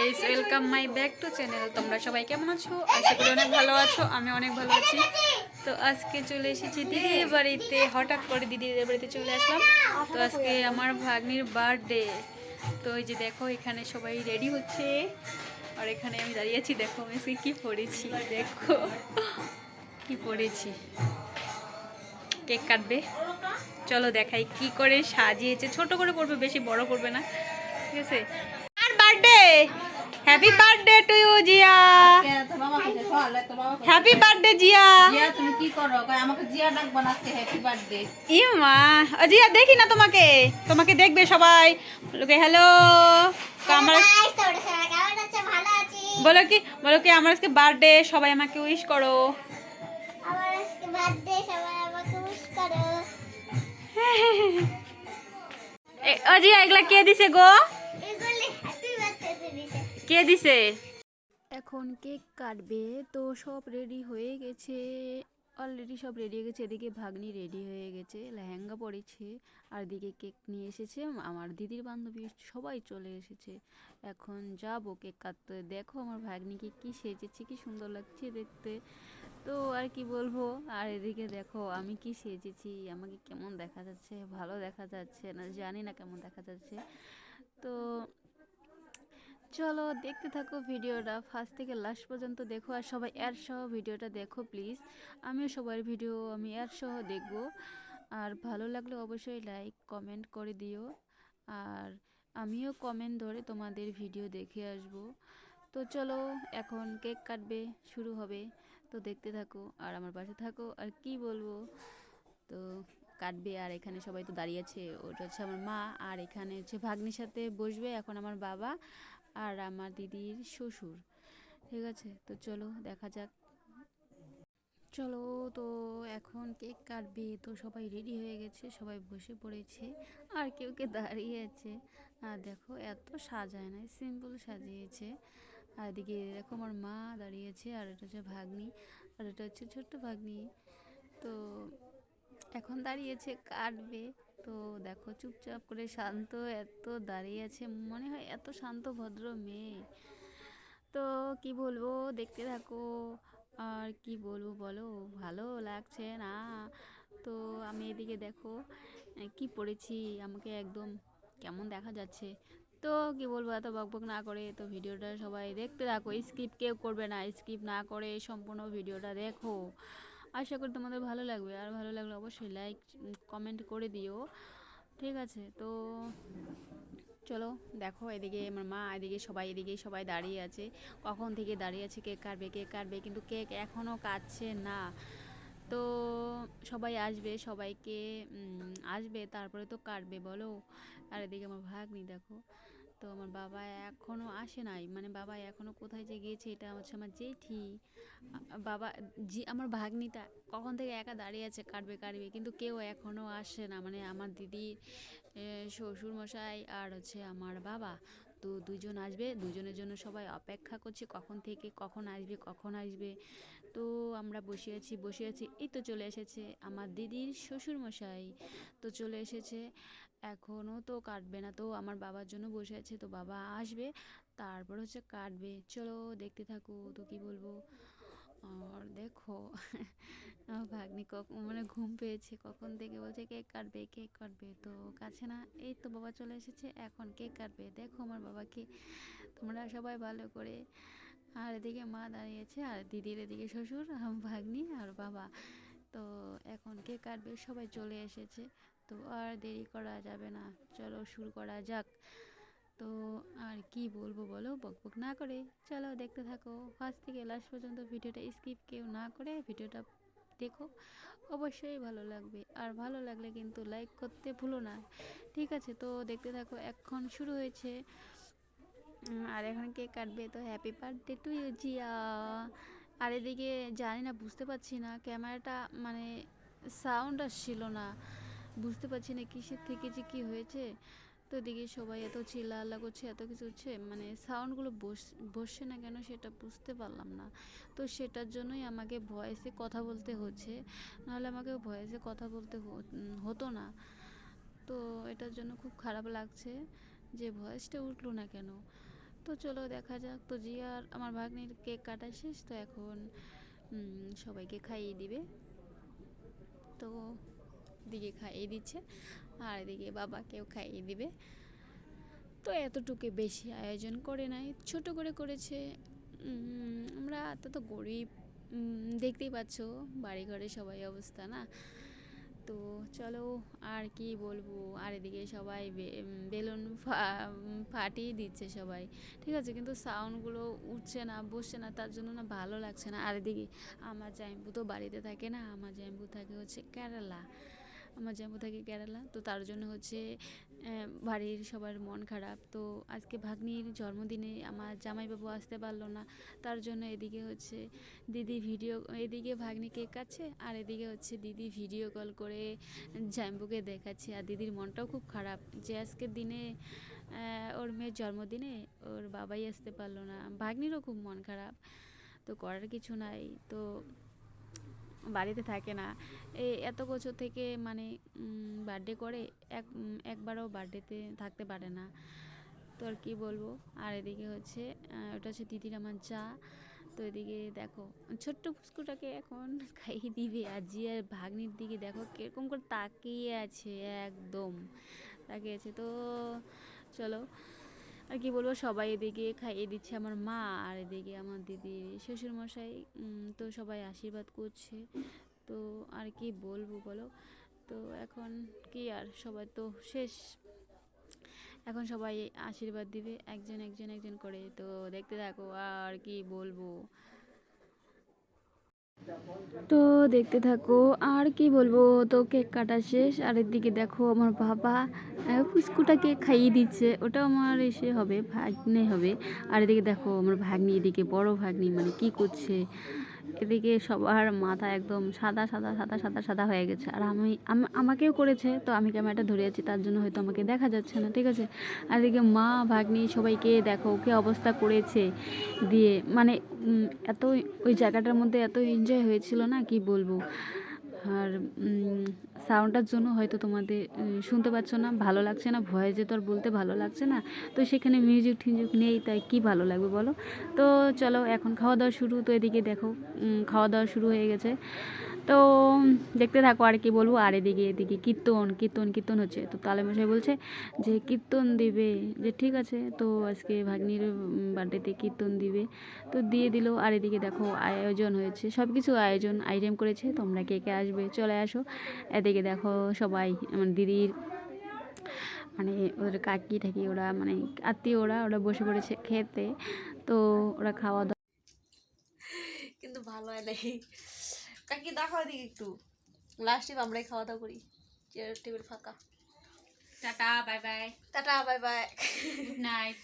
Guys, welcome my back to channel. তোমরা সবাই কেমন আছো? আশা করি অনেক ভালো আছো। আমি অনেক ভালো আছি। তো আজকে চলে এসেছি দিদির বাড়িতে। হঠাৎ করে দিদিদের বাড়িতে চলে আসলাম। তো আজকে আমার ভাগ্নির বার্থডে। তো এই যে দেখো, এখানে সবাই রেডি হচ্ছে আর এখানে আমি দাঁড়িয়ে আছি। দেখো আমি আজকে কি পরেছি, দেখো কি পরেছি। কেক কাটবে, চলো দেখাই কি করে সাজিয়েছে। ছোট করে করবে, বেশি বড় করবে না, ঠিক আছে? আর birthday, happy birthday to you Jiya. Happy birthday Jiya. Jiya তুমি কি করো? আমাকে জিয়া ডাক বানাতে হ্যাপি বার্থডে। ইমা জিয়া, দেখি না তোমাকে, তোমাকে দেখবে সবাই। লোকে হ্যালো, আমার বলো কি, বলো কি আমার আজকে বার্থডে, সবাই আমাকে উইশ করো। আমার আজকে বার্থডে, সবাই আমাকে উইশ করো। ও জিয়া, এগুলা কে দিছে গো? এগুলি হ্যাপি বার্থডে দিতে। কে দিছে? এখন কেক কাটবে, তো সব রেডি হয়ে গেছে, অলরেডি সব রেডি হয়ে গেছে। এদিকে ভাগ্নি রেডি হয়ে গেছে, লেহেঙ্গা পরেছে, আর এদিকে কেক নিয়ে এসেছে আমার দিদির বান্ধবী, সবাই চলে এসেছে। এখন যাবো কেক কাটতে। দেখো আমার ভাগ্নিকে কি সেজেছে, কি সুন্দর লাগছে দেখতে। তো আর কি বলবো। আর এদিকে দেখো আমি কি সেজেছি, আমাকে কেমন দেখা যাচ্ছে, ভালো দেখা যাচ্ছে না জানি না কেমন দেখা যাচ্ছে। তো চলো দেখতে থাকো ভিডিওটা, ফার্স্ট থেকে লাস্ট পর্যন্ত দেখো। আর সবাই অ্যাড সহ ভিডিওটা দেখো প্লিজ। আমিও সবার ভিডিও আমি অ্যাড সহ দেখবো। আর ভালো লাগলে অবশ্যই লাইক কমেন্ট করে দিও। আর আমিও কমেন্ট ধরে তোমাদের ভিডিও দেখে আসব। তো চলো এখন কেক কাটবে, শুরু হবে। তো দেখতে থাকো আর আমার পাশে থাকো। আর কি বলবো, তো কাটবে। আর এখানে সবাই তো দাঁড়িয়ে আছে, ওটা হচ্ছে আমার মা, আর এখানে হচ্ছে ভাগ্নির সাথে বসবে এখন আমার বাবা আর আমার দিদির শ্বশুর, ঠিক আছে? তো চলো দেখা যাক। চলো, তো এখন কেক কাটবে, তো সবাই রেডি হয়ে গেছে, সবাই বসে পড়েছে, আর কেউ কে দাঁড়িয়ে আছে। আর দেখো এত সাজায় নাই, সিম্পল সাজিয়েছে। আর এদিকে দেখো আমার মা দাঁড়িয়েছে, আর এটা হচ্ছে ভাগ্নি, আর এটা হচ্ছে ছোট্ট ভাগ্নি। তো এখন দাঁড়িয়েছে, কাটবে। তো দেখো চুপচাপ করে শান্ত, এত দাঁড়িয়ে আছে, মনে হয় এত শান্ত ভদ্র মেয়ে। তো কি বলবো, দেখতে থাকো। আর কি বলবো বলো, ভালো লাগছে না? তো আমি এদিকে দেখো কি পড়েছি, আমাকে একদম কেমন দেখা যাচ্ছে। তো কি বলবো, এত বকবক না করে তো ভিডিওটা সবাই দেখতে থাকো, স্কিপ কেউ করবে না, স্কিপ না করে সম্পূর্ণ ভিডিওটা দেখো। আশা করি তোমাদের ভালো লাগবে। আর ভালো লাগলে অবশ্যই লাইক কমেন্ট করে দিও, ঠিক আছে? তো চলো দেখো, এদিকে আমার মা, এদিকে সবাই দাঁড়িয়ে আছে, কখন থেকে দাঁড়িয়ে আছে কেক কাটবে কেক কাটবে, কিন্তু কেক এখনও কাটছে না। তো সবাই আসবে, সবাইকে আসবে তারপরে তো কাটবে বলো। আর এদিকে আমার ভাগ্নি দেখো, তো আমার বাবা এখনও আসে নাই, মানে বাবা এখনও কোথায় যে গিয়েছে, এটা হচ্ছে আমার জেঠি বাবা জি। আমার ভাগ্নিটা কখন থেকে একা দাঁড়িয়ে আছে, কাটবে কাটবে, কিন্তু কেউ এখনও আসে না, মানে আমার দিদির শ্বশুর মশাই আর হচ্ছে আমার বাবা। তো দুজন আসবে, দুজনের জন্য সবাই অপেক্ষা করছে, কখন থেকে কখন আসবে কখন আসবে। তো আমরা বসে আছি, এই তো চলে এসেছে আমার দিদির শ্বশুর মশাই, তো চলে এসেছে। এখনও তো কাটবে না, তো আমার বাবার জন্য বসে আছে, তো বাবা আসবে তারপর হচ্ছে কাটবে। চলো দেখতে থাকো। তো কি বলবো, আর দেখো আমার ভাগ্নি কখন মানে ঘুম পেয়েছে, কখন থেকে বলছে কেক কাটবে কেক কাটবে, তো কাছে না, এই তো বাবা চলে এসেছে, এখন কেক কাটবে। দেখো আমার বাবাকে তোমরা সবাই ভালো করে। আর এদিকে মা দাঁড়িয়েছে, আর দিদির এদিকে শ্বশুর, আমার ভাগ্নি আর বাবা। তো এখন কেক কাটবে, সবাই চলে এসেছে। তো আর দেরি করা যাবে না, চলো শুরু করা যাক। তো আর কি বলবো বলো, বকবক না করে চলো দেখতে থাকো ফার্স্ট থেকে লাস্ট পর্যন্ত। ভিডিওটা স্কিপ কেউ না করে ভিডিওটা দেখো, অবশ্যই ভালো লাগবে। আর ভালো লাগলে কিন্তু লাইক করতে ভুলো না, ঠিক আছে? তো দেখতে থাকো, এখন শুরু হয়েছে। আর এখন কেক কাটবে, তো happy birthday to you Jiya. আর এদিকে জানি না, বুঝতে পারছি না ক্যামেরাটা, মানে সাউন্ড আসছিল না, বুঝতে পারছি না কিসের থেকে যে কী হয়েছে। তো এদিকে সবাই এত চিল্লাল্লা করছে, এত কিছু হচ্ছে, মানে সাউন্ডগুলো বসছে না কেন সেটা বুঝতে পারলাম না। তো সেটার জন্যই আমাকে ভয়েসে কথা বলতে হচ্ছে, নাহলে আমাকে ভয়েসে কথা বলতে হতো না। তো এটার জন্য খুব খারাপ লাগছে যে ভয়েসটা উঠলো না কেন। তো চলো দেখা যাক। তো জিয়ার আমার ভাগ্নির কেক কাটা শেষ, তো এখন সবাইকে খাইয়ে দিবে। তো দিকে খাইয়ে দিচ্ছে আর এদিকে বাবাকেও খাইয়ে দিবে। তো এতটুকু বেশি আয়োজন করে নাই, ছোট করে করেছে। আমরা তো গরিব, দেখতেই পাচ্ছ বাড়ি ঘরে সবাই অবস্থা না। তো চলো আর কি বলবো। আর এদিকে সবাই বেলুন ফাটিয়ে দিচ্ছে সবাই, ঠিক আছে, কিন্তু সাউন্ডগুলো উঠছে না, বসছে না, তার জন্য না ভালো লাগছে না। আর এদিকে আমার জাম্বু তো বাড়িতে থাকে না, আমার জাম্বু থাকে হচ্ছে কেরালা। আমার জাম্বু থাকে কেরালা, তো তার জন্য হচ্ছে বাড়ির সবার মন খারাপ। তো আজকে ভাগ্নির জন্মদিনে আমার জামাইবাবু আসতে পারলো না, তার জন্য এদিকে হচ্ছে দিদি এদিকে ভাগ্নি কেক কাটছে আর এদিকে হচ্ছে দিদি ভিডিও কল করে জাম্বুকে দেখাচ্ছে। আর দিদির মনটাও খুব খারাপ যে আজকের দিনে ওর মেয়ের জন্মদিনে ওর বাবাই আসতে পারলো না। ভাগ্নিরও খুব মন খারাপ, তো করার কিছু নাই। তো বাড়িতে থাকে না এই এত বছর থেকে, মানে বার্থডে করে, একবারও বার্থডেতে থাকতে পারে না। তো আর কী বলবো। আর এদিকে হচ্ছে ওটা হচ্ছে দিদির আমার চা। তো এদিকে দেখো ছোট্ট পুস্কুটাকে এখন খাইয়ে দিবে, আর জিয়ার ভাগ্নির দিকে দেখো কীরকম করে তাকিয়ে আছে, একদম তাকিয়ে আছে। তো চলো আর কি বলবো, সবাই এদিকে খাইয়ে দিচ্ছে, আমার মা আর এদিকে আমার দিদির শ্বশুরমশাই। তো সবাই আশীর্বাদ করছে। তো আর কি বলবো বলো। তো এখন কি আর, সবাই তো শেষ, এখন সবাই আশীর্বাদ দিবে একজন একজন একজন করে। তো দেখতে থাকো আর কি বলবো। তো দেখতে থাকো আর কি বলবো। তো কেক কাটা শেষ আর এদিকে দেখো আমার বাবা পুস্কুটাকে খাইয়ে দিচ্ছে, ওটা আমার এসে হবে, ভাগ্নে হবে। আর এদিকে দেখো আমার ভাগ্নি, এদিকে বড় ভাগ্নি মানে কি করছে, এদিকে সবার মাথা একদম সাদা সাদা সাদা সাদা সাদা হয়ে গেছে। আর আমাকেও করেছে, তো আমি ক্যামেরাটা ধরে আছি তার জন্য হয়তো আমাকে দেখা যাচ্ছে না, ঠিক আছে। আর এদিকে মা ভাগ্নি সবাইকে দেখো ওকে অবস্থা করেছে দিয়ে, মানে এত ওই জায়গাটার মধ্যে এত এনজয় হয়েছিল না, কি বলবো। আর সাউন্ডটার জন্য হয়তো তোমাদের শুনতে পাচ্ছ না, ভালো লাগছে না, ভয়েসে তো আর বলতে ভালো লাগছে না। তো সেখানে মিউজিক টিউজিক নেই, তাই কি ভালো লাগবে বলো। তো চলো এখন খাওয়া দাওয়া শুরু। তো এদিকে দেখো খাওয়া দাওয়া শুরু হয়ে গেছে। তো দেখতে থাকো আর কি বলবো। আর এদিকে কীর্তন কীর্তন কীর্তন হচ্ছে। তো তালেমশাই বলছে যে কীর্তন দিবে, যে ঠিক আছে, তো আজকে ভাগ্নির বার্থডেতে কীর্তন দিবে, তো দিয়ে দিল। আর এদিকে দেখো আয়োজন হয়েছে, সব কিছু আইটেম করেছে, তোমরা কে কে আসবে চলে আসো। এদিকে দেখো সবাই আমার দিদির মানে ওদের কাকি ঠাকি ওরা, মানে আত্মীয় ওরা বসে পড়েছে খেতে। তো ওরা খাওয়া দাওয়া কিন্তু ভালো হয় নাই। কাকি দেখো এদিকে একটু, লাস্ট টাইম আমরাই খাওয়া দাওয়া করি, চেয়ার টেবিল ফাঁকা। Tata bye bye tata bye bye, good night.